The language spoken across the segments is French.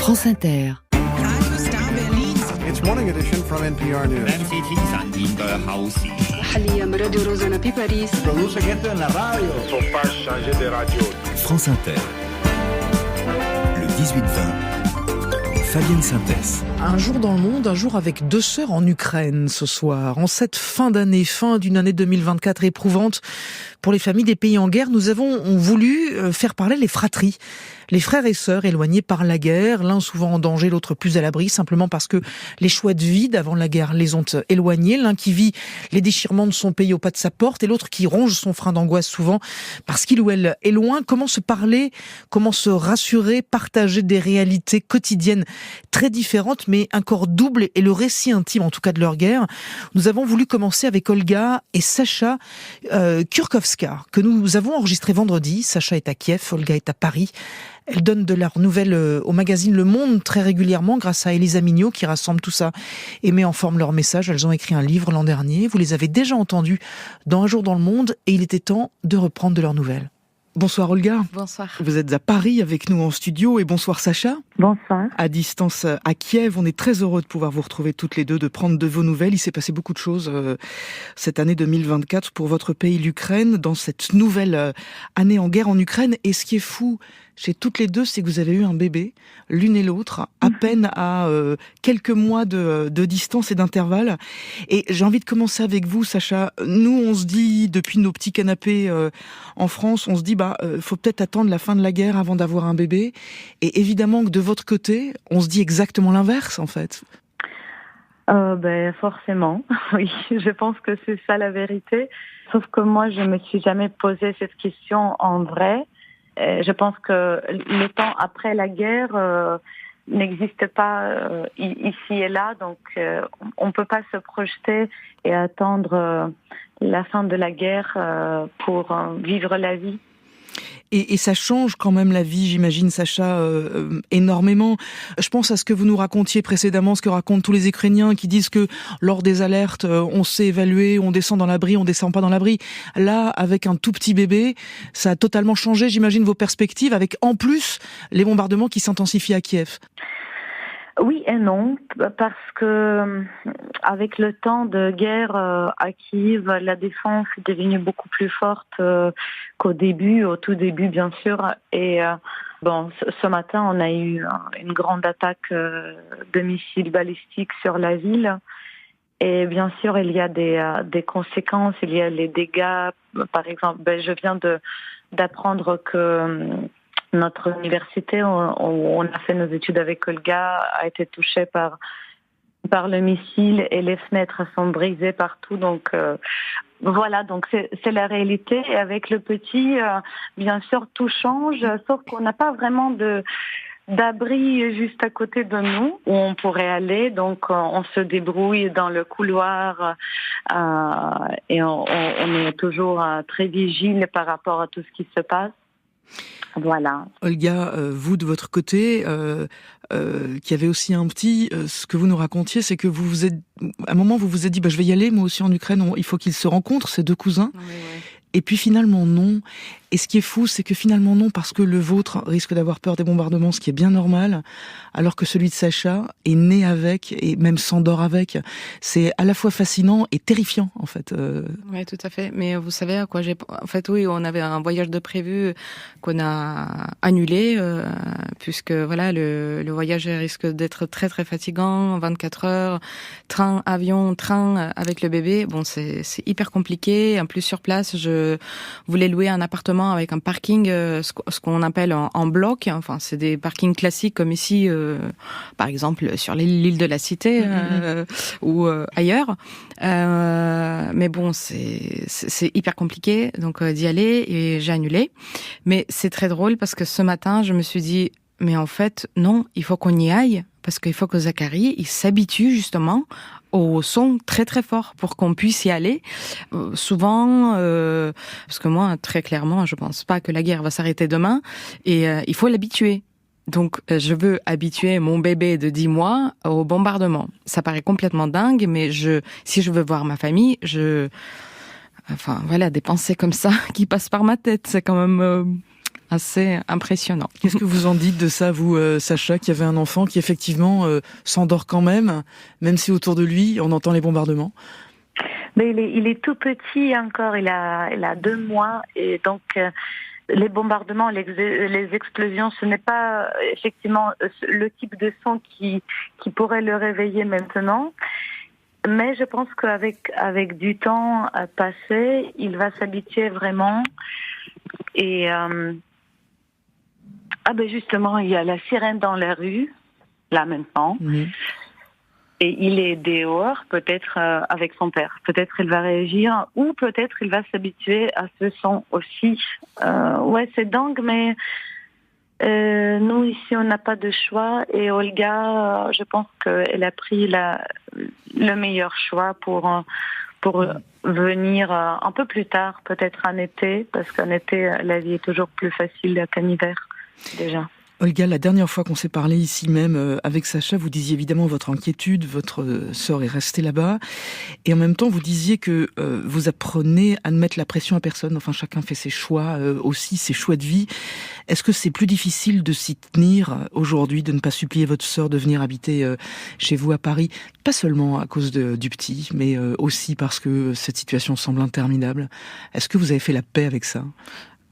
France Inter. It's morning edition from NPR News. Produce gente en la radio. Faut pas changer de radio. France Inter. Le 18-20. Fabienne Synthèse. Un jour dans le monde, un jour avec deux sœurs en Ukraine ce soir. En cette fin d'année, fin d'une année 2024 éprouvante pour les familles des pays en guerre, nous avons voulu faire parler les fratries. Les frères et sœurs éloignés par la guerre, l'un souvent en danger, l'autre plus à l'abri, simplement parce que les choix de vie d'avant la guerre les ont éloignés. L'un qui vit les déchirements de son pays au pas de sa porte et l'autre qui ronge son frein d'angoisse souvent parce qu'il ou elle est loin. Comment se parler, comment se rassurer, partager des réalités quotidiennes très différentes mais un corps double et le récit intime en tout cas de leur guerre. Nous avons voulu commencer avec Olga et Sacha Kurkovska que nous avons enregistré vendredi. Sacha est à Kiev, Olga est à Paris. Elles donnent de leurs nouvelles au magazine Le Monde très régulièrement grâce à Elisa Mignot qui rassemble tout ça et met en forme leurs messages. Elles ont écrit un livre l'an dernier. Vous les avez déjà entendus dans Un jour dans le monde et il était temps de reprendre de leurs nouvelles. Bonsoir Olga. Bonsoir. Vous êtes à Paris avec nous en studio et bonsoir Sacha. Bonsoir. À distance à Kiev, on est très heureux de pouvoir vous retrouver toutes les deux, de prendre de vos nouvelles. Il s'est passé beaucoup de choses cette année 2024 pour votre pays, l'Ukraine, dans cette nouvelle année en guerre en Ukraine. Et ce qui est fou chez toutes les deux, c'est que vous avez eu un bébé, l'une et l'autre, à peine à quelques mois de distance et d'intervalle. Et j'ai envie de commencer avec vous, Sacha. Nous, on se dit, depuis nos petits canapés en France, on se dit, faut peut-être attendre la fin de la guerre avant d'avoir un bébé. Et évidemment que de votre côté, on se dit exactement l'inverse, en fait. Forcément, oui. Je pense que c'est ça la vérité. Sauf que moi, je me suis jamais posé cette question en vrai. Je pense que le temps après la guerre n'existe pas ici et là, donc on peut pas se projeter et attendre la fin de la guerre pour vivre la vie. Et ça change quand même la vie, j'imagine, Sacha, énormément. Je pense à ce que vous nous racontiez précédemment, ce que racontent tous les Ukrainiens qui disent que lors des alertes, on sait évaluer, on descend dans l'abri, on descend pas dans l'abri. Là, avec un tout petit bébé, ça a totalement changé, j'imagine, vos perspectives, avec en plus les bombardements qui s'intensifient à Kiev. Oui et non, parce que avec le temps de guerre à Kiev, la défense est devenue beaucoup plus forte qu'au début, au tout début bien sûr. Et ce matin, on a eu une grande attaque de missiles balistiques sur la ville. Et bien sûr, il y a des conséquences, il y a les dégâts. Par exemple, je viens d'apprendre que notre université, où on a fait nos études avec Olga, a été touchée par le missile et les fenêtres sont brisées partout. Donc voilà, donc c'est la réalité. Et avec le petit, bien sûr, tout change, sauf qu'on n'a pas vraiment d'abri juste à côté de nous où on pourrait aller. Donc on se débrouille dans le couloir et on est toujours très vigile par rapport à tout ce qui se passe. Voilà. Olga, vous de votre côté, qui avez aussi un petit, ce que vous nous racontiez, c'est que à un moment vous vous êtes dit, je vais y aller, moi aussi en Ukraine, il faut qu'ils se rencontrent, ces deux cousins. Oui. Et puis finalement non. Et ce qui est fou, c'est que finalement non, parce que le vôtre risque d'avoir peur des bombardements, ce qui est bien normal, alors que celui de Sacha est né avec et même s'endort avec. C'est à la fois fascinant et terrifiant, en fait. Oui, tout à fait. Mais vous savez à quoi en fait, oui, on avait un voyage de prévu qu'on a annulé, puisque voilà, le voyage risque d'être très très fatigant, 24 heures, train, avion, train avec le bébé. Bon, c'est hyper compliqué. En plus, sur place, je voulais louer un appartement avec un parking, ce qu'on appelle en bloc. Enfin, c'est des parkings classiques comme ici, par exemple sur l'île de la Cité ou ailleurs. Mais bon, c'est hyper compliqué donc d'y aller et j'ai annulé. Mais c'est très drôle parce que ce matin, je me suis dit, mais en fait, non, il faut qu'on y aille parce qu'il faut que Zacharie, il s'habitue justement au son très très fort pour qu'on puisse y aller. Souvent, parce que moi, très clairement, je pense pas que la guerre va s'arrêter demain et il faut l'habituer. Donc, je veux habituer mon bébé de 10 mois au bombardement. Ça paraît complètement dingue, mais si je veux voir ma famille, des pensées comme ça qui passent par ma tête, c'est quand même assez impressionnant. Qu'est-ce que vous en dites de ça, vous, Sacha, qui avait un enfant qui effectivement s'endort quand même si autour de lui on entend les bombardements? Mais il est tout petit encore, il a 2 mois et donc les bombardements, les explosions, ce n'est pas effectivement le type de son qui pourrait le réveiller maintenant. Mais je pense avec du temps passé, il va s'habituer vraiment. Et justement, il y a la sirène dans la rue, là maintenant. Mmh. Et il est dehors, peut-être avec son père. Peut-être il va réagir, ou peut-être il va s'habituer à ce son aussi. C'est dingue, mais nous ici on n'a pas de choix. Et Olga, je pense qu'elle a pris le meilleur choix pour venir un peu plus tard, peut-être en été, parce qu'en été la vie est toujours plus facile qu'en hiver déjà. Olga, la dernière fois qu'on s'est parlé ici même avec Sacha, vous disiez évidemment votre inquiétude, votre sœur est restée là-bas, et en même temps vous disiez que vous apprenez à ne mettre la pression à personne, enfin chacun fait ses choix, aussi ses choix de vie. Est-ce que c'est plus difficile de s'y tenir aujourd'hui, de ne pas supplier votre sœur de venir habiter chez vous à Paris, pas seulement à cause du petit, mais aussi parce que cette situation semble interminable? Est-ce que vous avez fait la paix avec ça?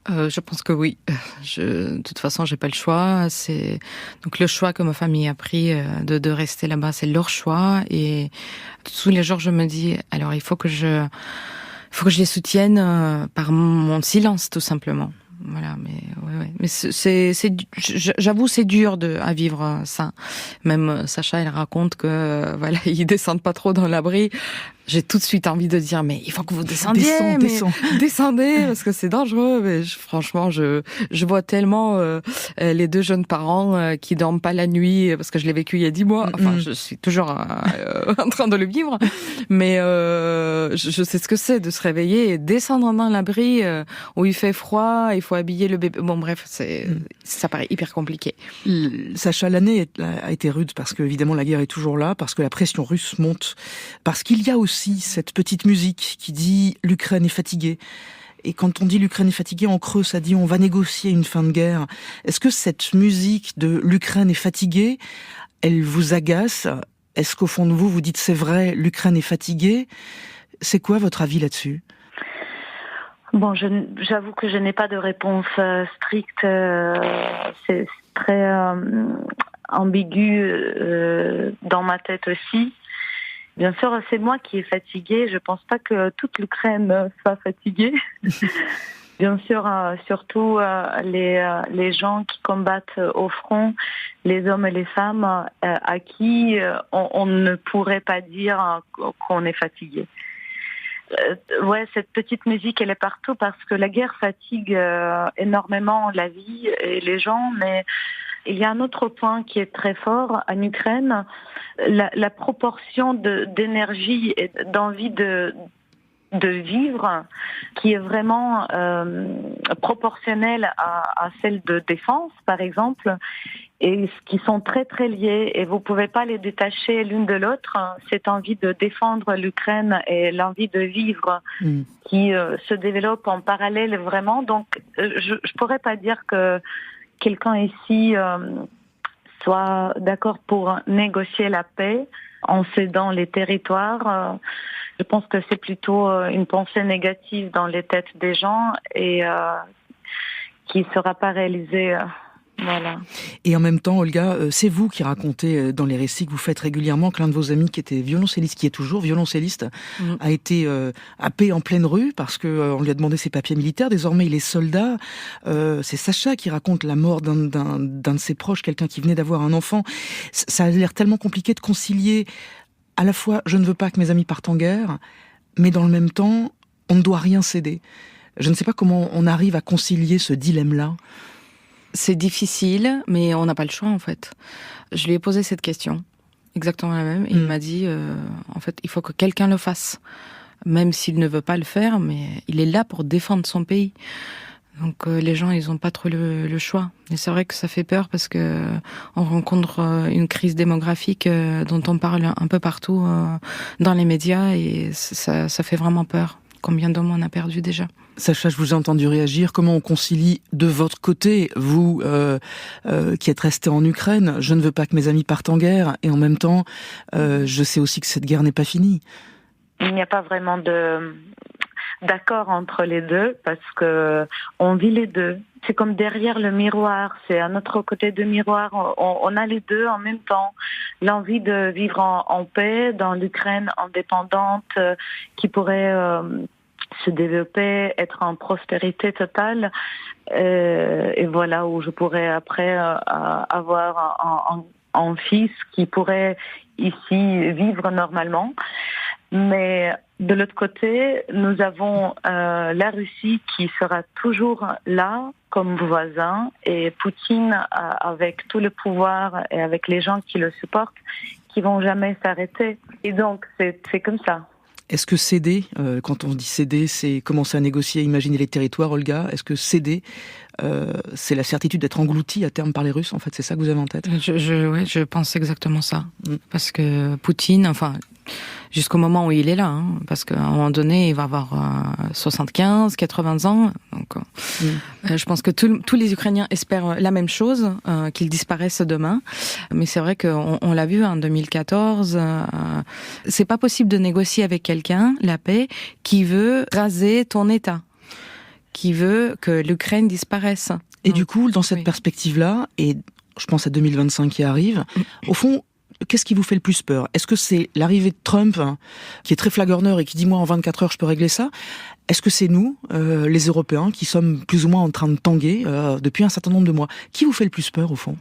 Je pense que oui. De toute façon, j'ai pas le choix. C'est donc le choix que ma famille a pris de rester là-bas, c'est leur choix. Et tous les jours, je me dis, alors il faut que je les soutienne par mon silence, tout simplement. Voilà, mais j'avoue, c'est dur à vivre ça. Même Sacha, elle raconte que ils descendent pas trop dans l'abri. J'ai tout de suite envie de dire, mais il faut que vous descendiez, descendez, parce que c'est dangereux. Mais franchement, je vois tellement les 2 jeunes parents qui dorment pas la nuit, parce que je l'ai vécu il y a 10 mois. Enfin, je suis toujours en train de le vivre, mais je sais ce que c'est de se réveiller et descendre dans l'abri où il fait froid, il faut habiller le bébé. Bon, bref, ça paraît hyper compliqué. Sacha, l'année a été rude parce que évidemment la guerre est toujours là, parce que la pression russe monte, parce qu'il y a aussi cette petite musique qui dit l'Ukraine est fatiguée. Et quand on dit l'Ukraine est fatiguée, en creux, ça dit on va négocier une fin de guerre. Est-ce que cette musique de l'Ukraine est fatiguée, elle vous agace? Est-ce qu'au fond de vous dites c'est vrai, l'Ukraine est fatiguée? C'est quoi votre avis là-dessus? Bon, j'avoue que je n'ai pas de réponse stricte. C'est très ambigu dans ma tête aussi. Bien sûr, c'est moi qui est fatiguée. Je pense pas que toute l'Ukraine soit fatiguée. Bien sûr, surtout les gens qui combattent au front, les hommes et les femmes à qui on ne pourrait pas dire qu'on est fatigué. Cette petite musique, elle est partout parce que la guerre fatigue énormément la vie et les gens, mais il y a un autre point qui est très fort en Ukraine, la proportion d'énergie et d'envie de vivre qui est vraiment proportionnelle à celle de défense, par exemple, et qui sont très très liées et vous pouvez pas les détacher l'une de l'autre. Cette envie de défendre l'Ukraine et l'envie de vivre qui se développe en parallèle vraiment. Donc je pourrais pas dire que quelqu'un ici soit d'accord pour négocier la paix en cédant les territoires. Je pense que c'est plutôt une pensée négative dans les têtes des gens et qui ne sera pas réalisée. Voilà. Et en même temps, Olga, c'est vous qui racontez dans les récits que vous faites régulièrement que l'un de vos amis qui était violoncelliste, qui est toujours violoncelliste, a été happé en pleine rue parce que on lui a demandé ses papiers militaires. Désormais, il est soldat. C'est Sacha qui raconte la mort d'un de ses proches, quelqu'un qui venait d'avoir un enfant. Ça a l'air tellement compliqué de concilier à la fois, je ne veux pas que mes amis partent en guerre, mais dans le même temps, on ne doit rien céder. Je ne sais pas comment on arrive à concilier ce dilemme-là. C'est difficile, mais on n'a pas le choix, en fait. Je lui ai posé cette question, exactement la même, et il m'a dit, en fait, il faut que quelqu'un le fasse. Même s'il ne veut pas le faire, mais il est là pour défendre son pays. Donc les gens, ils n'ont pas trop le choix. Et c'est vrai que ça fait peur parce que on rencontre une crise démographique dont on parle un peu partout dans les médias et ça fait vraiment peur. Combien d'hommes on a perdu déjà ? Sacha, je vous ai entendu réagir. Comment on concilie de votre côté, vous qui êtes resté en Ukraine, je ne veux pas que mes amis partent en guerre, et en même temps, je sais aussi que cette guerre n'est pas finie. Il n'y a pas vraiment d'accord entre les deux parce que on vit les deux. C'est comme derrière le miroir, c'est à notre côté de miroir. On a les deux en même temps. L'envie de vivre en paix dans l'Ukraine indépendante qui pourrait se développer, être en prospérité totale. Et voilà, où je pourrais après avoir un fils qui pourrait ici vivre normalement. Mais de l'autre côté, nous avons la Russie qui sera toujours là comme voisin et Poutine avec tout le pouvoir et avec les gens qui le supportent qui vont jamais s'arrêter. Et donc c'est comme ça. Est-ce que céder, quand on dit céder, c'est commencer à négocier, imaginer les territoires, Olga? Est-ce que céder, c'est la certitude d'être englouti à terme par les Russes? En fait, c'est ça que vous avez en tête? Je pense exactement ça. Parce que Poutine, jusqu'au moment où il est là, parce qu'à un moment donné, il va avoir 75, 80 ans. Donc, je pense que tous les Ukrainiens espèrent la même chose, qu'ils disparaissent demain. Mais c'est vrai qu'on l'a vu en 2014. C'est pas possible de négocier avec quelqu'un la paix qui veut raser ton État, qui veut que l'Ukraine disparaisse. Et du coup, dans cette perspective-là, et je pense à 2025 qui arrive, au fond, qu'est-ce qui vous fait le plus peur? Est-ce que c'est l'arrivée de Trump, qui est très flagorneur et qui dit « moi, en 24 heures, je peux régler ça » Est-ce que c'est nous, les Européens, qui sommes plus ou moins en train de tanguer depuis un certain nombre de mois? Qui vous fait le plus peur, au fond?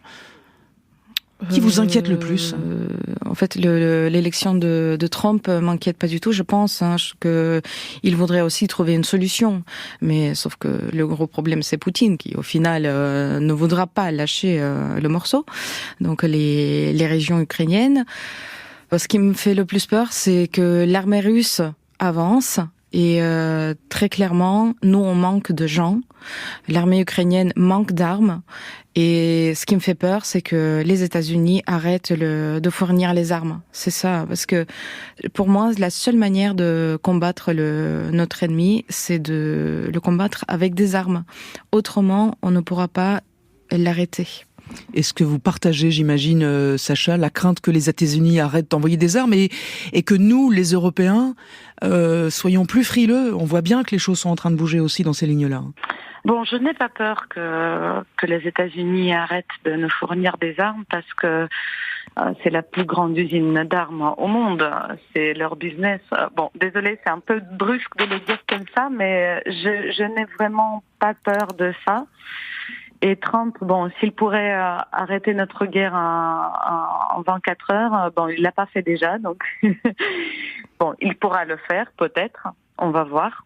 Qui vous inquiète le plus? En fait, l'élection de Trump m'inquiète pas du tout. Je pense que il voudrait aussi trouver une solution. Mais sauf que le gros problème, c'est Poutine qui, au final, ne voudra pas lâcher le morceau. Donc, les régions ukrainiennes. Ce qui me fait le plus peur, c'est que l'armée russe avance. Et très clairement, nous, on manque de gens. L'armée ukrainienne manque d'armes. Et ce qui me fait peur, c'est que les États-Unis arrêtent de fournir les armes. C'est ça, parce que pour moi, la seule manière de combattre notre ennemi, c'est de le combattre avec des armes. Autrement, on ne pourra pas l'arrêter. Est-ce que vous partagez, j'imagine, Sacha, la crainte que les États-Unis arrêtent d'envoyer des armes et que nous, les Européens, soyons plus frileux? On voit bien que les choses sont en train de bouger aussi dans ces lignes-là. Bon, je n'ai pas peur que les États-Unis arrêtent de nous fournir des armes parce que c'est la plus grande usine d'armes au monde. C'est leur business. Bon, désolé, c'est un peu brusque de le dire comme ça, mais je n'ai vraiment pas peur de ça. Et Trump, bon, s'il pourrait arrêter notre guerre en 24 heures, bon, il l'a pas fait déjà, donc bon, il pourra le faire peut-être. On va voir.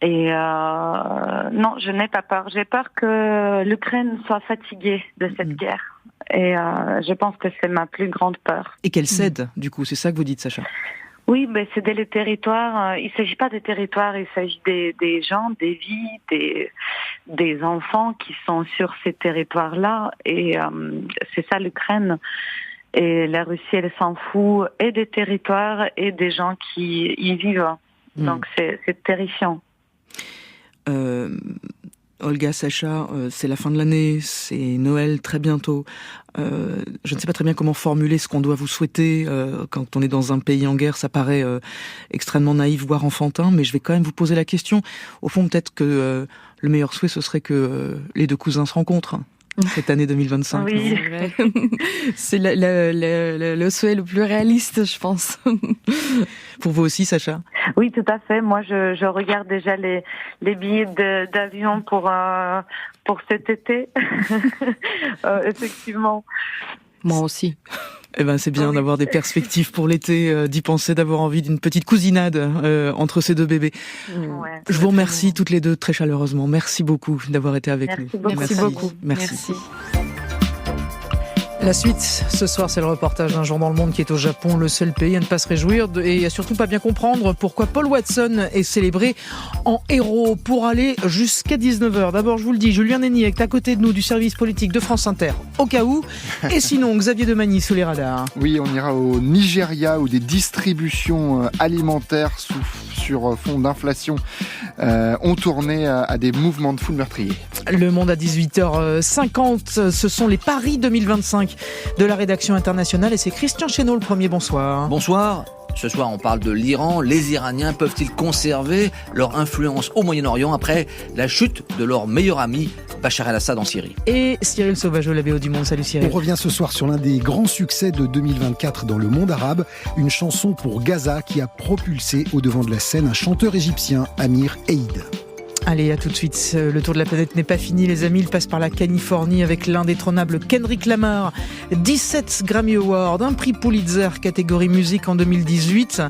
Et non, je n'ai pas peur. J'ai peur que l'Ukraine soit fatiguée de cette guerre. Et je pense que c'est ma plus grande peur. Et qu'elle cède, du coup, c'est ça que vous dites, Sacha? Oui, mais c'est les territoires. Il ne s'agit pas des territoires, il s'agit des gens, des vies, des enfants qui sont sur ces territoires-là. Et c'est ça l'Ukraine. Et la Russie, elle s'en fout et des territoires et des gens qui y vivent. Donc c'est terrifiant. Olga, Sacha, c'est la fin de l'année, c'est Noël très bientôt. Je ne sais pas très bien comment formuler ce qu'on doit vous souhaiter. Quand on est dans un pays en guerre, ça paraît extrêmement naïf, voire enfantin, mais je vais quand même vous poser la question. Au fond, peut-être que le meilleur souhait, ce serait que les deux cousins se rencontrent cette année 2025. Oui, c'est le souhait le plus réaliste, je pense. Pour vous aussi, Sacha? Oui, tout à fait. Moi, je regarde déjà les billets d'avion pour cet été. Effectivement. Moi aussi. Eh ben, c'est bien d'avoir des perspectives pour l'été, d'y penser, d'avoir envie d'une petite cousinade entre ces deux bébés. Ouais, je vous remercie toutes les deux très chaleureusement. Merci beaucoup d'avoir été avec nous. Merci beaucoup. Merci. La suite, ce soir, c'est le reportage d'un jour dans le monde qui est au Japon, le seul pays à ne pas se réjouir et à surtout pas bien comprendre pourquoi Paul Watson est célébré en héros pour aller jusqu'à 19h. D'abord, je vous le dis, Julien Nénier est à côté de nous du service politique de France Inter, au cas où. Et sinon, Xavier Demagny sous les radars. Oui, on ira au Nigeria où des distributions alimentaires sur fond d'inflation ont tourné à des mouvements de foule meurtriers. Le Monde à 18h50, ce sont les paris 2025 de la rédaction internationale et c'est Christian Chesneau le premier, bonsoir. Bonsoir. Ce soir, on parle de l'Iran. Les Iraniens peuvent-ils conserver leur influence au Moyen-Orient après la chute de leur meilleur ami, Bachar el-Assad en Syrie? Et Cyril Sauvageau, la BO du Monde. Salut Cyril. On revient ce soir sur l'un des grands succès de 2024 dans le monde arabe, une chanson pour Gaza qui a propulsé au devant de la scène un chanteur égyptien, Amir Eid. Allez, à tout de suite. Le tour de la planète n'est pas fini, les amis. Il passe par la Californie avec l'indétrônable Kendrick Lamar. 17 Grammy Awards, un prix Pulitzer catégorie musique en 2018.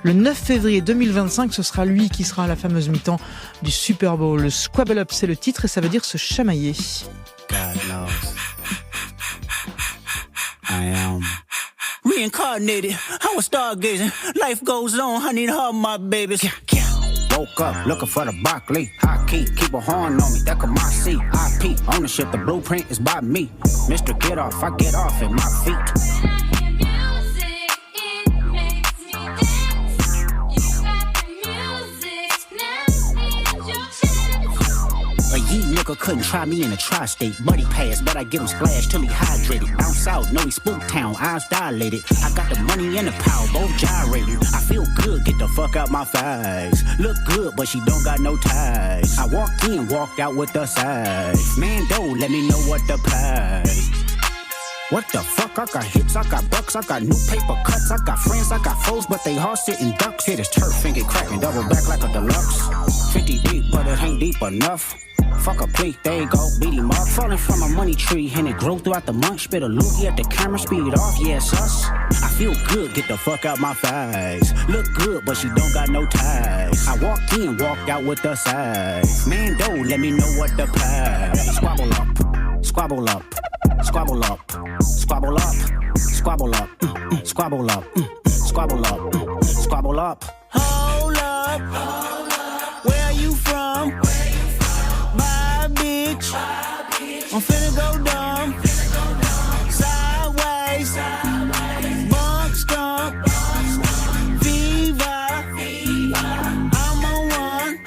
Le 9 février 2025, ce sera lui qui sera à la fameuse mi-temps du Super Bowl. Squabble Up, c'est le titre et ça veut dire se chamailler. God knows. I am reincarnated. I was stargazing. Life goes on. I need her, my babies. Woke up looking for the broccoli. High key, keep a horn on me. That could my seat. IP ownership, the blueprint is by me. Mr. Get Off, I get off at my feet. A yee nigga couldn't try me in a tri-state. Buddy pass, but I give him splash till he hydrated. Bounce out, know he spook town, eyes dilated. I got the money and the power, both gyrating. I feel good, get the fuck out my face. Look good, but she don't got no ties. I walked in, walked out with the size. Man, don't let me know what the pay. What the fuck? I got hits, I got bucks, I got new paper cuts, I got friends, I got foes, but they all sitting ducks. Hit his turf and get cracking, double back like a deluxe. 50 deep, but it ain't deep enough. Fuck a plea, there you go, beat him up. Falling from a money tree, and it grew throughout the month. Spit a loogie at the camera, speed off, yeah, it's us. I feel good, get the fuck out my face. Look good, but she don't got no ties. I walked in, walked out with the size. Man, don't let me know what the pay. Squabble up, squabble up, squabble up, squabble up, squabble up, squabble up, squabble up, squabble up. Hold up, where are you from? I'm finna go dumb, sideways, bunk skunk, Viva, I'm on one.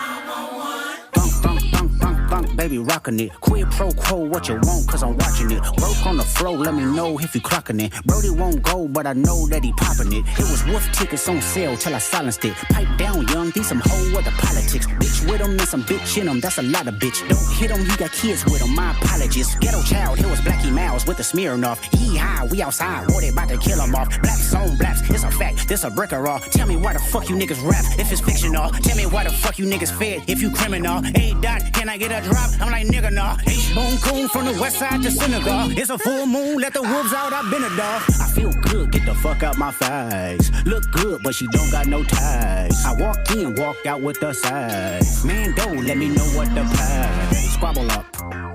Thunk, baby rockin' it. Quid pro quo, what you want, cause I'm watching it. Broke on the floor, let me know if you clocking it. Brody won't go, but I know that he popping it. It was wolf tickets on sale till I silenced it. Pipe down, young, these some whole other politics. Bitch with him and some bitch in him, that's a lot of bitch. Don't hit him, he got kids with him, my apologies. Ghetto child, here was Blackie Miles with the Smirnoff. Yee-haw, we outside, boy, they about to kill him off. Blaps on blaps, it's a fact, this a bricker off. Tell me why the fuck you niggas rap if it's fictional. Tell me why the fuck you niggas fed if you criminal. Hey, Dot, can I get a drop? I'm like, nigga, nah. H-Bone coon from the west side to Senegal. It's a full moon, let the wolves out, I've been a dog. I feel good, get the fuck out my face. Look good, but she don't got no ties. I walked in, walked out with the size. Man, don't let me know what the pay. Squabble up,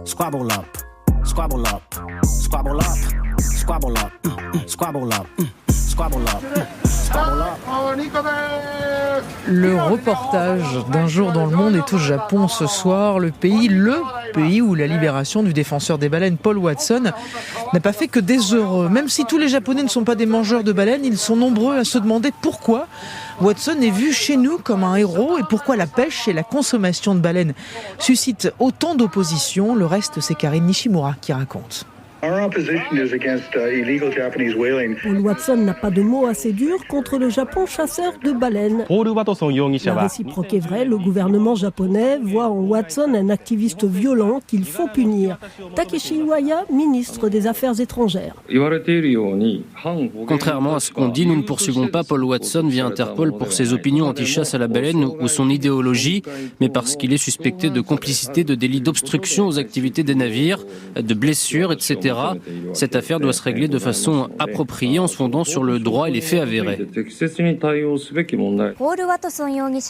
squabble up, squabble up, squabble up, squabble up, squabble up, squabble up, squabble up. Le reportage d'un jour dans le monde est au Japon ce soir, le pays où la libération du défenseur des baleines Paul Watson n'a pas fait que des heureux. Même si tous les Japonais ne sont pas des mangeurs de baleines, ils sont nombreux à se demander pourquoi Watson est vu chez nous comme un héros et pourquoi la pêche et la consommation de baleines suscitent autant d'opposition. Le reste, c'est Karine Nishimura qui raconte. Paul Watson n'a pas de mots assez durs contre le Japon chasseur de baleines. La réciproque est vraie, le gouvernement japonais voit en Watson un activiste violent qu'il faut punir. Takeshi Iwaya, ministre des Affaires étrangères. Contrairement à ce qu'on dit, nous ne poursuivons pas Paul Watson via Interpol pour ses opinions anti-chasse à la baleine ou son idéologie, mais parce qu'il est suspecté de complicité de délits d'obstruction aux activités des navires, de blessures, etc. etc. Cette affaire doit se régler de façon appropriée en se fondant sur le droit et les faits avérés.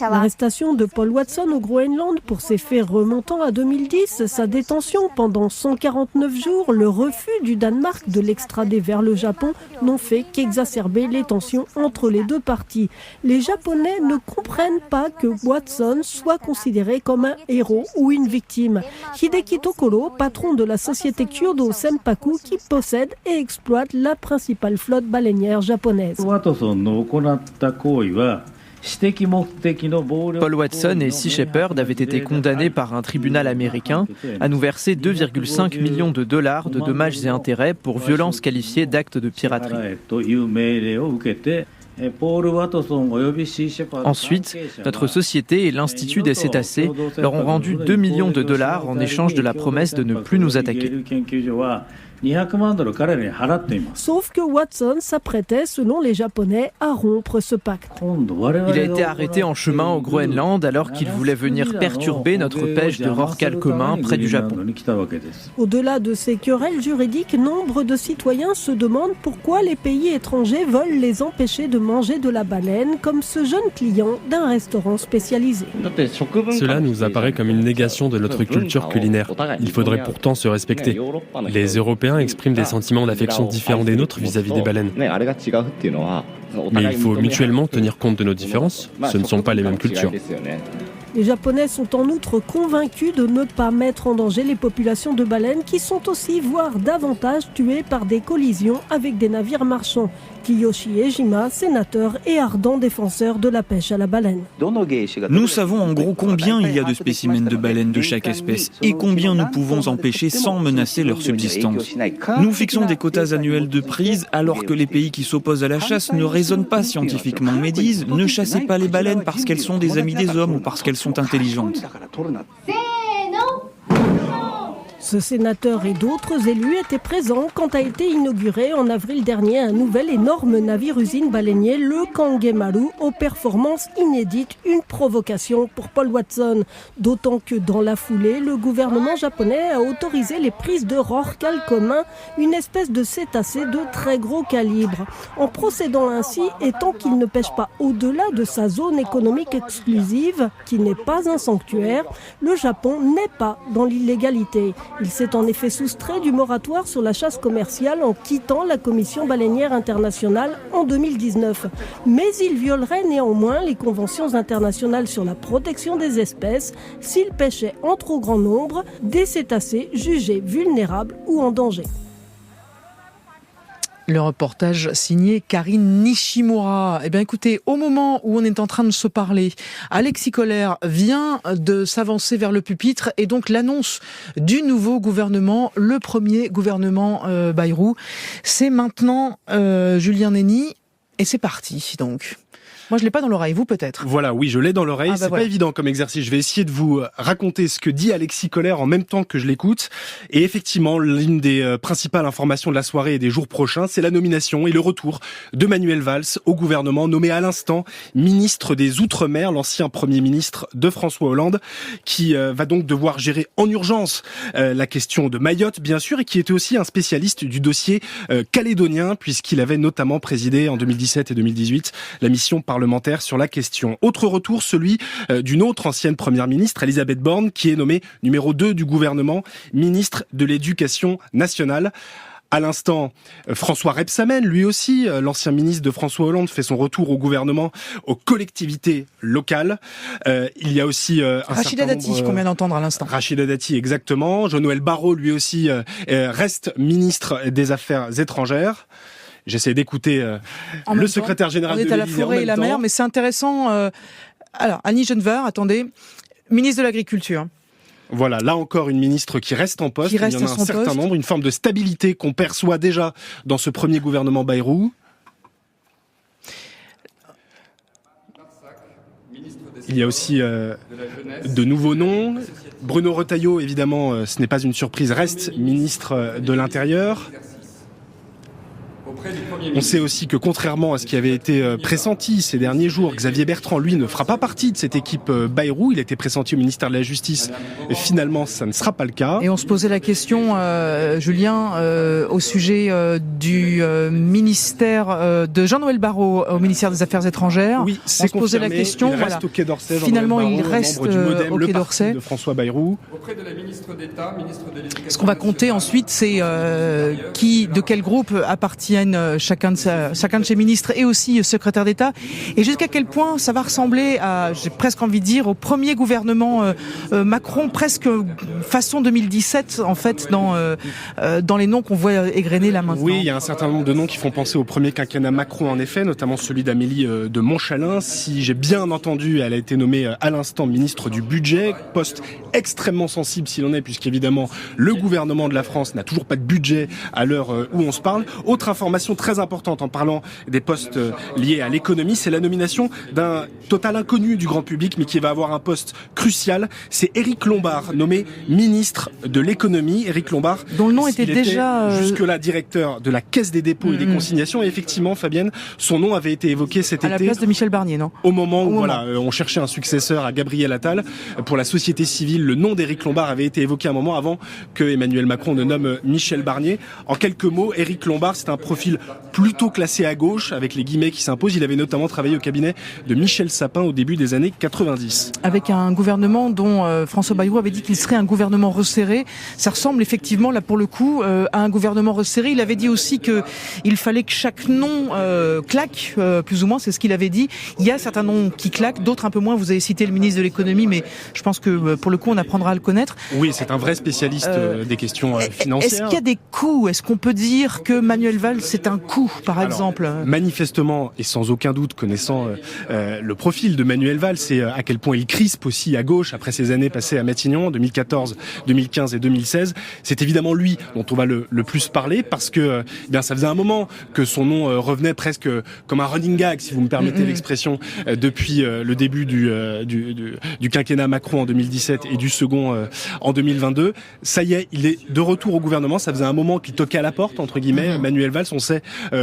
L'arrestation de Paul Watson au Groenland pour ses faits remontant à 2010, sa détention pendant 149 jours, le refus du Danemark de l'extrader vers le Japon n'ont fait qu'exacerber les tensions entre les deux parties. Les Japonais ne comprennent pas que Watson soit considéré comme un héros ou une victime. Hideki Tokoro, patron de la société Kyodo Senpaku, qui possède et exploite la principale flotte baleinière japonaise. Paul Watson et Sea Shepherd avaient été condamnés par un tribunal américain à nous verser 2,5 millions de dollars de dommages et intérêts pour violences qualifiées d'actes de piraterie. Ensuite, notre société et l'Institut des cétacés leur ont rendu 2 millions de dollars en échange de la promesse de ne plus nous attaquer. Sauf que Watson s'apprêtait, selon les Japonais, à rompre ce pacte. Il a été arrêté en chemin au Groenland alors qu'il voulait venir perturber notre pêche de rorqual commun près du Japon. Au-delà de ces querelles juridiques, nombre de citoyens se demandent pourquoi les pays étrangers veulent les empêcher de manger de la baleine, comme ce jeune client d'un restaurant spécialisé. Cela nous apparaît comme une négation de notre culture culinaire. Il faudrait pourtant se respecter. Les Européens expriment des sentiments d'affection différents des nôtres vis-à-vis des baleines. Mais il faut mutuellement tenir compte de nos différences. Ce ne sont pas les mêmes cultures. Les Japonais sont en outre convaincus de ne pas mettre en danger les populations de baleines qui sont aussi, voire davantage, tuées par des collisions avec des navires marchands. Kiyoshi Ejima, sénateur et ardent défenseur de la pêche à la baleine. Nous savons en gros combien il y a de spécimens de baleines de chaque espèce et combien nous pouvons en pêcher sans menacer leur subsistance. Nous fixons des quotas annuels de prise alors que les pays qui s'opposent à la chasse ne raisonnent pas scientifiquement mais disent « Ne chassez pas les baleines parce qu'elles sont des amies des hommes ou parce qu'elles sont intelligentes ». Ce sénateur et d'autres élus étaient présents quand a été inauguré en avril dernier un nouvel énorme navire-usine baleinier, le Kangemaru, aux performances inédites, une provocation pour Paul Watson. D'autant que dans la foulée, le gouvernement japonais a autorisé les prises de rorqual commun, une espèce de cétacé de très gros calibre. En procédant ainsi, et tant qu'il ne pêche pas au-delà de sa zone économique exclusive, qui n'est pas un sanctuaire, le Japon n'est pas dans l'illégalité. Il s'est en effet soustrait du moratoire sur la chasse commerciale en quittant la Commission baleinière internationale en 2019. Mais il violerait néanmoins les conventions internationales sur la protection des espèces s'il pêchait en trop grand nombre des cétacés jugés vulnérables ou en danger. Le reportage signé Karine Nishimura. Eh bien, écoutez, au moment où on est en train de se parler, Alexis Kohler vient de s'avancer vers le pupitre et donc l'annonce du nouveau gouvernement, le premier gouvernement Bayrou. C'est maintenant Julien Néni et c'est parti donc. Moi, je l'ai pas dans l'oreille, vous peut-être. Voilà, oui, je l'ai dans l'oreille. C'est voilà. Pas évident comme exercice. Je vais essayer de vous raconter ce que dit Alexis Kohler en même temps que je l'écoute. Et effectivement, l'une des principales informations de la soirée et des jours prochains, c'est la nomination et le retour de Manuel Valls au gouvernement, nommé à l'instant ministre des Outre-mer, l'ancien Premier ministre de François Hollande, qui va donc devoir gérer en urgence la question de Mayotte, bien sûr, et qui était aussi un spécialiste du dossier calédonien, puisqu'il avait notamment présidé en 2017 et 2018 la mission parlementaire sur la question. Autre retour, celui d'une autre ancienne première ministre, Elisabeth Borne, qui est nommée numéro 2 du gouvernement, ministre de l'Éducation nationale. À l'instant, François Rebsamen, lui aussi, l'ancien ministre de François Hollande, fait son retour au gouvernement, aux collectivités locales. Il y a aussi Rachida Dati, qu'on vient d'entendre à l'instant. Rachida Dati, exactement. Jean-Noël Barrot, lui aussi, reste ministre des Affaires étrangères. J'essaie d'écouter le secrétaire général de l'Élysée. On est à la forêt et la mer, mais c'est intéressant. Alors, Annie Genevard, attendez, ministre de l'Agriculture. Voilà, là encore une ministre qui reste en poste. Il y en a un certain nombre, une forme de stabilité qu'on perçoit déjà dans ce premier gouvernement Bayrou. Il y a aussi de nouveaux noms. Bruno Retailleau, évidemment, ce n'est pas une surprise, reste ministre de l'Intérieur. On sait aussi que contrairement à ce qui avait été pressenti ces derniers jours, Xavier Bertrand, lui, ne fera pas partie de cette équipe Bayrou. Il était pressenti au ministère de la Justice et finalement, ça ne sera pas le cas. Et on se posait la question, Julien, au sujet du ministère de Jean-Noël Barrot au ministère des Affaires étrangères. Oui, c'est on se posait la question. Il reste au Quai d'Orsay. Finalement, Barrot, il reste membre du Modem, au Quai le d'Orsay. parti de François Bayrou. Auprès de la ministre d'État, ministre de l'Éducation. Ce qu'on va compter ensuite, c'est de quel groupe appartiennent chacun de ces ministres et aussi secrétaire d'État, et jusqu'à quel point ça va ressembler à, j'ai presque envie de dire, au premier gouvernement Macron, presque façon 2017 en fait, dans les noms qu'on voit égrener là maintenant. Oui, il y a un certain nombre de noms qui font penser au premier quinquennat Macron en effet, notamment celui d'Amélie de Montchalin. Si j'ai bien entendu, elle a été nommée à l'instant ministre du Budget, poste extrêmement sensible s'il en est, puisqu'évidemment le gouvernement de la France n'a toujours pas de budget à l'heure où on se parle. Autre information très importante en parlant des postes liés à l'économie, c'est la nomination d'un total inconnu du grand public, mais qui va avoir un poste crucial. C'est Éric Lombard, nommé ministre de l'économie. Éric Lombard, dont le nom était déjà jusque-là directeur de la Caisse des dépôts et des consignations. Et effectivement, Fabienne, son nom avait été évoqué cet été. À la place de Michel Barnier, non ? Au moment où on cherchait un successeur à Gabriel Attal pour la société civile. Le nom d'Éric Lombard avait été évoqué un moment avant que Emmanuel Macron ne nomme Michel Barnier. En quelques mots, Éric Lombard, c'est un profil plutôt classé à gauche, avec les guillemets qui s'imposent. Il avait notamment travaillé au cabinet de Michel Sapin au début des années 90. Avec un gouvernement dont François Bayrou avait dit qu'il serait un gouvernement resserré. Ça ressemble effectivement, là pour le coup, à un gouvernement resserré. Il avait dit aussi qu'il fallait que chaque nom claque, plus ou moins, c'est ce qu'il avait dit. Il y a certains noms qui claquent, d'autres un peu moins. Vous avez cité le ministre de l'économie, mais je pense que pour le coup, on apprendra à le connaître. Oui, c'est un vrai spécialiste des questions financières. Est-ce qu'il y a des coûts ? Est-ce qu'on peut dire que Manuel Valls, c'est un coût, par exemple ? Manifestement, et sans aucun doute, connaissant le profil de Manuel Valls, c'est à quel point il crispe aussi à gauche après ses années passées à Matignon, 2014, 2015 et 2016. C'est évidemment lui dont on va le plus parler, parce que ça faisait un moment que son nom revenait presque comme un running gag, si vous me permettez l'expression, depuis le début du quinquennat Macron en 2017 et du second en 2022. Ça y est, il est de retour au gouvernement. Ça faisait un moment qu'il toquait à la porte, entre guillemets. Manuel Valls, on sait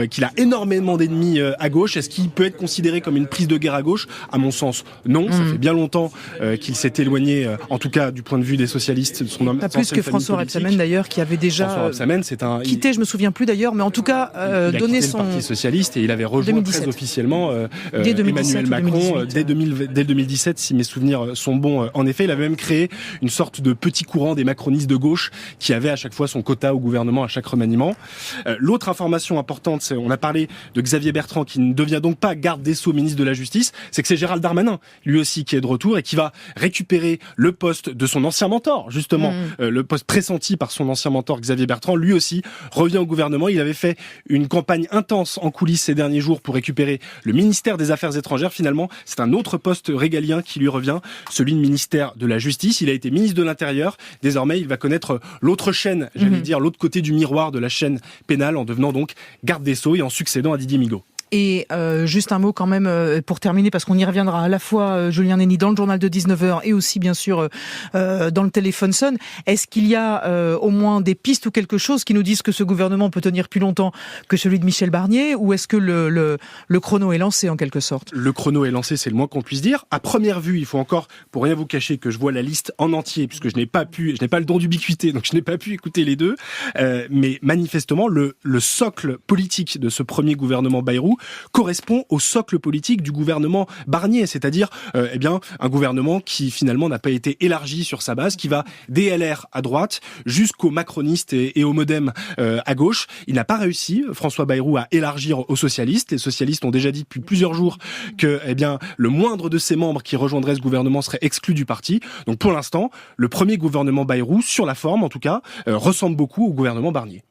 qu'il a énormément d'ennemis à gauche. Est-ce qu'il peut être considéré comme une prise de guerre à gauche ? À mon sens, non. Ça fait bien longtemps qu'il s'est éloigné, en tout cas du point de vue des socialistes, de son homme. Pas plus que François Rebsamen d'ailleurs, qui avait déjà quitté, je me souviens plus d'ailleurs, mais en tout cas donné son... le Parti socialiste, et il avait rejoint très officiellement Emmanuel Macron dès 2017, si mes souvenirs sont bons. En effet, il avait même créé une sorte de petit courant des macronistes de gauche qui avait à chaque fois son quota au gouvernement à chaque remaniement. L'autre information importante, c'est, on a parlé de Xavier Bertrand qui ne devient donc pas garde des Sceaux, ministre de la Justice, c'est que c'est Gérald Darmanin, lui aussi, qui est de retour et qui va récupérer le poste de son ancien mentor, justement, le poste pressenti par son ancien mentor Xavier Bertrand. Lui aussi revient au gouvernement. Il avait fait une campagne intense en coulisses ces derniers jours pour récupérer le ministère des Affaires étrangères. Finalement, c'est un autre poste régalien qui lui revient, celui de ministère de la Justice. Il a été ministre de l'Intérieur. Désormais, il va connaître l'autre chaîne, j'allais dire, l'autre côté du miroir de la chaîne pénale, en devenant donc garde des Sceaux et en succédant à Didier Migaud. Et juste un mot quand même pour terminer, parce qu'on y reviendra à la fois, Julien Néni, dans le journal de 19h et aussi bien sûr dans le téléphone sonne. Est-ce qu'il y a au moins des pistes ou quelque chose qui nous disent que ce gouvernement peut tenir plus longtemps que celui de Michel Barnier, ou est-ce que le chrono est lancé en quelque sorte ? Le chrono est lancé, c'est le moins qu'on puisse dire. À première vue, il faut encore, pour rien vous cacher, que je vois la liste en entier, puisque je n'ai pas le don d'ubiquité, donc je n'ai pas pu écouter les deux. Mais manifestement, le socle politique de ce premier gouvernement Bayrou correspond au socle politique du gouvernement Barnier, c'est-à-dire un gouvernement qui finalement n'a pas été élargi sur sa base, qui va des LR à droite jusqu'aux macronistes et au Modem à gauche. Il n'a pas réussi, François Bayrou, à élargir aux socialistes. Les socialistes ont déjà dit depuis plusieurs jours que le moindre de ses membres qui rejoindrait ce gouvernement serait exclu du parti. Donc pour l'instant, le premier gouvernement Bayrou, sur la forme en tout cas, ressemble beaucoup au gouvernement Barnier.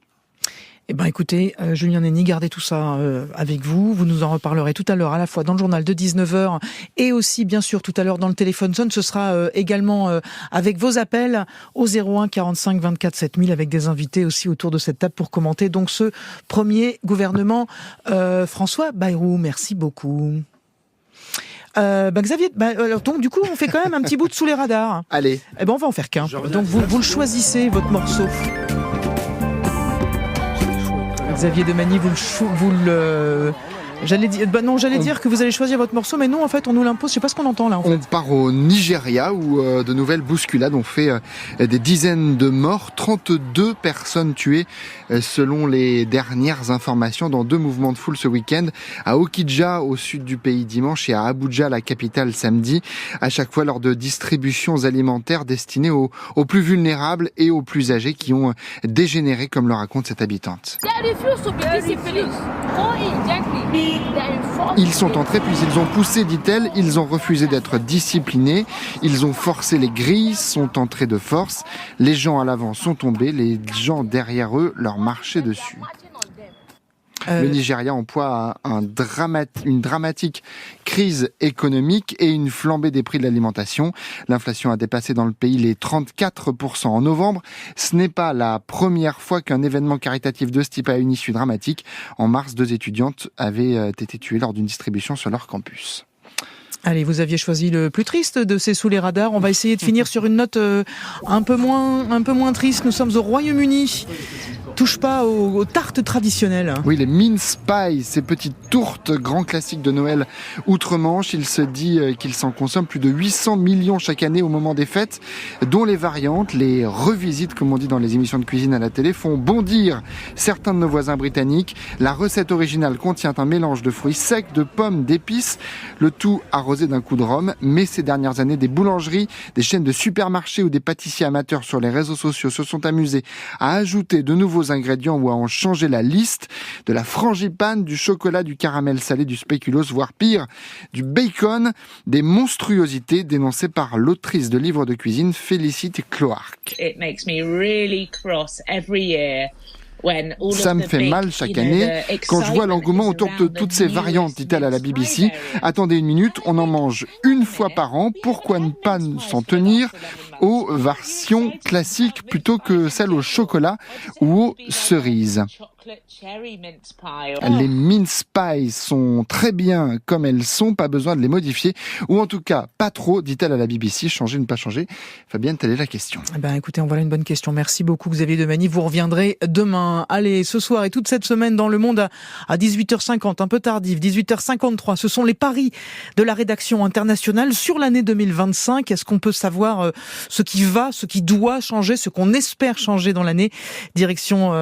Eh ben, écoutez, Julien Néni, gardez tout ça avec vous. Vous nous en reparlerez tout à l'heure, à la fois dans le journal de 19h et aussi, bien sûr, tout à l'heure dans le téléphone zone. Ce sera également avec vos appels au 01 45 24 7000, avec des invités aussi autour de cette table pour commenter donc ce premier gouvernement François Bayrou. Merci beaucoup. Xavier, donc du coup, on fait quand même un petit bout de sous les radars. Allez. Eh ben, on va en faire qu'un. Donc vous le choisissez, votre morceau. Xavier Demagny, j'allais dire que vous allez choisir votre morceau, mais non, en fait, on nous l'impose. Je sais pas ce qu'on entend là. On part au Nigeria où de nouvelles bousculades ont fait des dizaines de morts, 32 personnes tuées selon les dernières informations dans 2 mouvements de foule ce week-end, à Okija au sud du pays dimanche et à Abuja, la capitale, samedi, à chaque fois lors de distributions alimentaires destinées aux plus vulnérables et aux plus âgés qui ont dégénéré, comme le raconte cette habitante. Ils sont entrés puis ils ont poussé, dit-elle, ils ont refusé d'être disciplinés, ils ont forcé les grilles, sont entrés de force, les gens à l'avant sont tombés, les gens derrière eux leur marchaient dessus. Le Nigeria emploie une dramatique crise économique et une flambée des prix de l'alimentation. L'inflation a dépassé dans le pays les 34% en novembre. Ce n'est pas la première fois qu'un événement caritatif de ce type a une issue dramatique. En mars, 2 étudiantes avaient été tuées lors d'une distribution sur leur campus. Allez, vous aviez choisi le plus triste de ces Sous les radars. On va essayer de finir sur une note un peu moins triste. Nous sommes au Royaume-Uni. Touche pas aux tartes traditionnelles. Oui, les mince pies, ces petites tourtes, grand classiques de Noël outre-Manche. Il se dit qu'ils s'en consomment plus de 800 millions chaque année au moment des fêtes, dont les variantes, les revisites, comme on dit dans les émissions de cuisine à la télé, font bondir certains de nos voisins britanniques. La recette originale contient un mélange de fruits secs, de pommes, d'épices, le tout arrosé d'un coup de rhum. Mais ces dernières années, des boulangeries, des chaînes de supermarchés ou des pâtissiers amateurs sur les réseaux sociaux se sont amusés à ajouter de nouveaux ingrédients ou à en changer la liste, de la frangipane, du chocolat, du caramel salé, du spéculoos, voire pire, du bacon, des monstruosités dénoncées par l'autrice de livres de cuisine Félicité Cloarc. Ça me fait mal chaque année quand je vois l'engouement autour de toutes ces variantes, dit-elle à la BBC. Attendez une minute, on en mange une fois par an, pourquoi ne pas s'en tenir aux versions classiques plutôt que celles au chocolat ou aux cerises? Les mince pies sont très bien comme elles sont, pas besoin de les modifier, ou en tout cas pas trop, dit-elle à la BBC. Changer ou ne pas changer? Fabienne, telle est la question. Écoutez, voilà une bonne question. Merci beaucoup Xavier Demagny. Vous reviendrez demain. Allez, ce soir et toute cette semaine dans Le Monde à 18h50, un peu tardif, 18h53. Ce sont les paris de la rédaction internationale sur l'année 2025. Est-ce qu'on peut savoir ce qui va, ce qui doit changer, ce qu'on espère changer dans l'année? Direction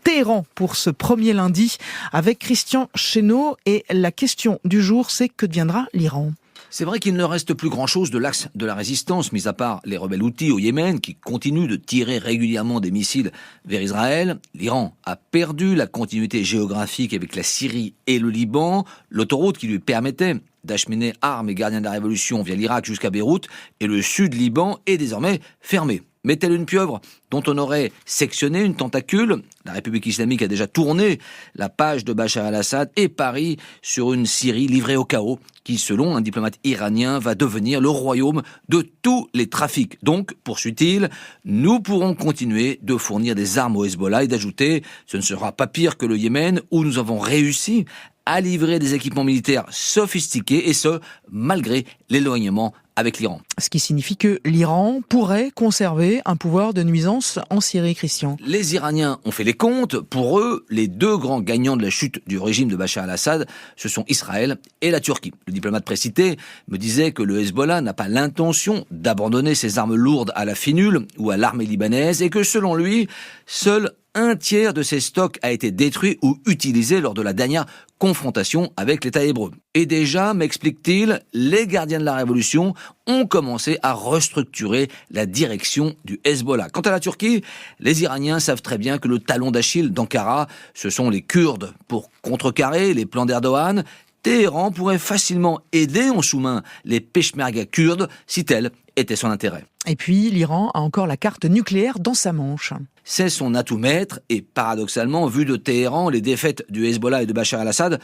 Téhéran pour ce premier lundi avec Christian Chesneau. Et la question du jour, c'est que deviendra l'Iran? C'est vrai qu'il ne reste plus grand-chose de l'axe de la résistance, mis à part les rebelles houthis au Yémen, qui continuent de tirer régulièrement des missiles vers Israël. L'Iran a perdu la continuité géographique avec la Syrie et le Liban. L'autoroute qui lui permettait d'acheminer armes et gardiens de la révolution via l'Irak jusqu'à Beyrouth et le sud Liban est désormais fermée. Mais telle une pieuvre dont on aurait sectionné une tentacule, la République islamique a déjà tourné la page de Bachar el-Assad et parie sur une Syrie livrée au chaos qui, selon un diplomate iranien, va devenir le royaume de tous les trafics. Donc, poursuit-il, nous pourrons continuer de fournir des armes au Hezbollah et d'ajouter, ce ne sera pas pire que le Yémen où nous avons réussi à livrer des équipements militaires sophistiqués et ce, malgré l'éloignement avec l'Iran. Ce qui signifie que l'Iran pourrait conserver un pouvoir de nuisance en Syrie, Christian. Les Iraniens ont fait les comptes. Pour eux, les 2 grands gagnants de la chute du régime de Bachar el-Assad, ce sont Israël et la Turquie. Le diplomate précité me disait que le Hezbollah n'a pas l'intention d'abandonner ses armes lourdes à la finule ou à l'armée libanaise et que selon lui, seul 1/3 de ses stocks a été détruit ou utilisé lors de la dernière confrontation avec l'État hébreu. Et déjà, m'explique-t-il, les gardiens de la révolution ont commencé à restructurer la direction du Hezbollah. Quant à la Turquie, les Iraniens savent très bien que le talon d'Achille d'Ankara, ce sont les Kurdes. Pour contrecarrer les plans d'Erdogan, Téhéran pourrait facilement aider en sous-main les Peshmerga kurdes si tel était son intérêt. Et puis, l'Iran a encore la carte nucléaire dans sa manche. C'est son atout maître et paradoxalement, vu de Téhéran, les défaites du Hezbollah et de Bachar el-Assad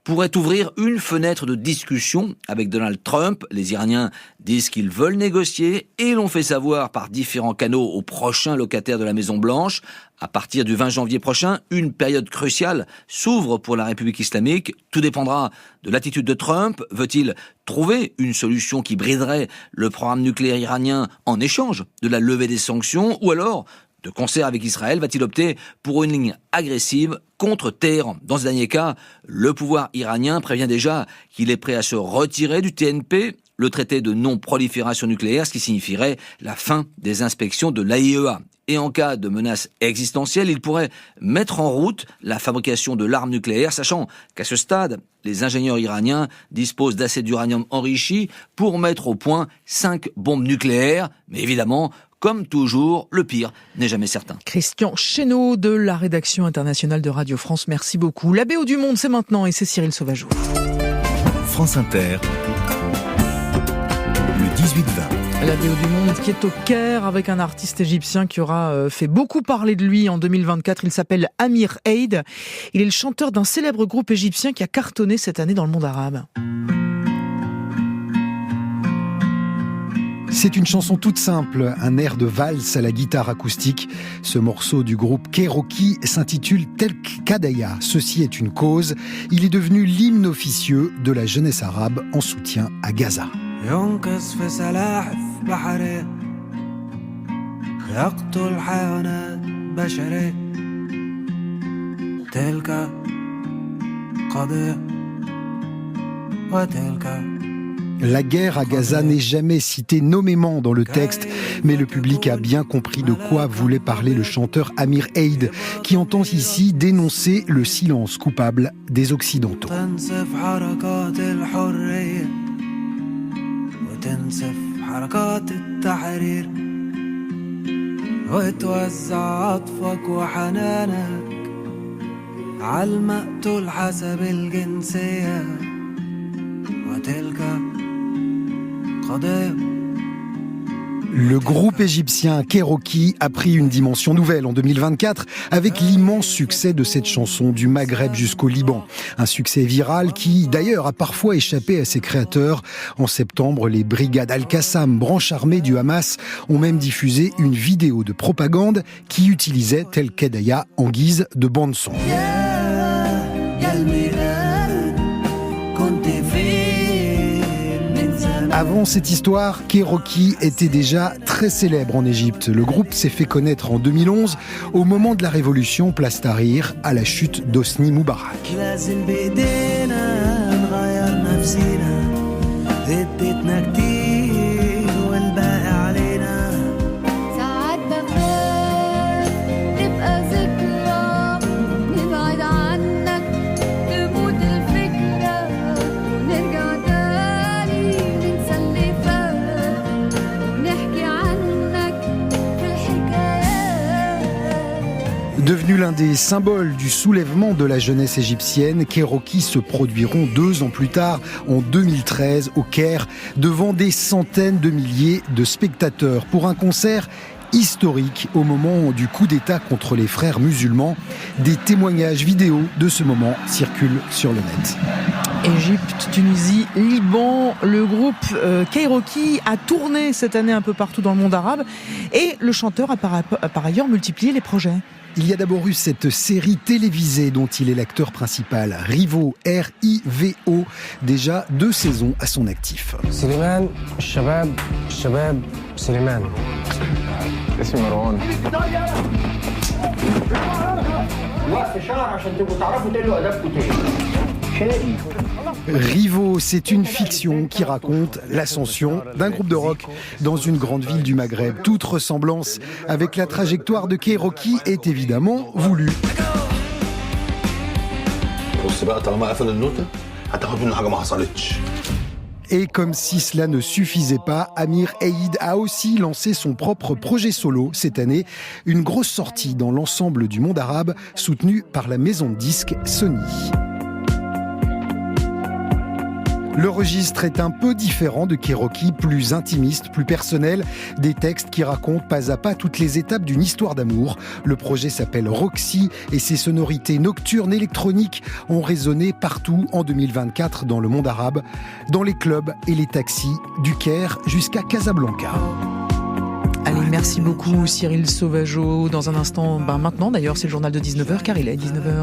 pourraient ouvrir une fenêtre de discussion avec Donald Trump. Les Iraniens disent qu'ils veulent négocier et l'ont fait savoir par différents canaux aux prochains locataires de la Maison-Blanche. À partir du 20 janvier prochain, une période cruciale s'ouvre pour la République islamique. Tout dépendra de l'attitude de Trump. Veut-il trouver une solution qui briderait le programme nucléaire iranien en échange de la levée des sanctions ou alors De concert avec Israël, va-t-il opter pour une ligne agressive contre Téhéran? Dans ce dernier cas, le pouvoir iranien prévient déjà qu'il est prêt à se retirer du TNP, le traité de non-prolifération nucléaire, ce qui signifierait la fin des inspections de l'AIEA. Et en cas de menace existentielle, il pourrait mettre en route la fabrication de l'arme nucléaire, sachant qu'à ce stade, les ingénieurs iraniens disposent d'assez d'uranium enrichi pour mettre au point 5 bombes nucléaires. Mais évidemment, comme toujours, le pire n'est jamais certain. Christian Chesneau de la rédaction internationale de Radio France, merci beaucoup. La BO du Monde, c'est maintenant et c'est Cyril Sauvageau. France Inter, le 18-20. La BO du Monde qui est au Caire avec un artiste égyptien qui aura fait beaucoup parler de lui en 2024. Il s'appelle Amir Eid. Il est le chanteur d'un célèbre groupe égyptien qui a cartonné cette année dans le monde arabe. C'est une chanson toute simple, un air de valse à la guitare acoustique. Ce morceau du groupe Kairoki s'intitule Tel Kadaya. Ceci est une cause. Il est devenu l'hymne officieux de la jeunesse arabe en soutien à Gaza. ينقص في سلاحف بحري يقتل حيوانات بشرية تلك قضية وتلك. La guerre à Gaza n'est jamais citée nommément dans le texte, mais le public a bien compris de quoi voulait parler le chanteur Amir Eid, qui entend ici dénoncer le silence coupable des Occidentaux. تنسف حركات التحرير وتوزع عطفك وحنانك عالمقتول حسب الجنسية وتلك قضية. Le groupe égyptien Kairoki a pris une dimension nouvelle en 2024 avec l'immense succès de cette chanson du Maghreb jusqu'au Liban. Un succès viral qui, d'ailleurs, a parfois échappé à ses créateurs. En septembre, les brigades Al-Qassam, branche armée du Hamas, ont même diffusé une vidéo de propagande qui utilisait Tel Kadaya en guise de bande-son. Avant cette histoire, Kairoki était déjà très célèbre en Égypte. Le groupe s'est fait connaître en 2011 au moment de la révolution Place Tahrir à la chute d'Hosni Moubarak. Devenu l'un des symboles du soulèvement de la jeunesse égyptienne, Kairoki se produiront 2 ans plus tard, en 2013, au Caire, devant des centaines de milliers de spectateurs pour un concert historique au moment du coup d'État contre les frères musulmans. Des témoignages vidéo de ce moment circulent sur le net. Égypte, Tunisie, Liban, le groupe Kairoki a tourné cette année un peu partout dans le monde arabe et le chanteur a par ailleurs multiplié les projets. Il y a d'abord eu cette série télévisée dont il est l'acteur principal, Rivo, R-I-V-O, déjà 2 saisons à son actif. سليمان الشباب سليمان اسمي مروان وقف شهر عشان تبقوا تعرفوا تقولوا ادبكم تاني. Rivo, c'est une fiction qui raconte l'ascension d'un groupe de rock dans une grande ville du Maghreb. Toute ressemblance avec la trajectoire de Kairoki est évidemment voulue. Et comme si cela ne suffisait pas, Amir Eid a aussi lancé son propre projet solo cette année, une grosse sortie dans l'ensemble du monde arabe, soutenue par la maison de disques Sony. Le registre est un peu différent de Kairoki, plus intimiste, plus personnel, des textes qui racontent pas à pas toutes les étapes d'une histoire d'amour. Le projet s'appelle Roxy et ses sonorités nocturnes électroniques ont résonné partout en 2024 dans le monde arabe, dans les clubs et les taxis, du Caire jusqu'à Casablanca. Allez, merci beaucoup Cyril Sauvageau. Dans un instant, maintenant d'ailleurs, c'est le journal de 19h car il est 19h.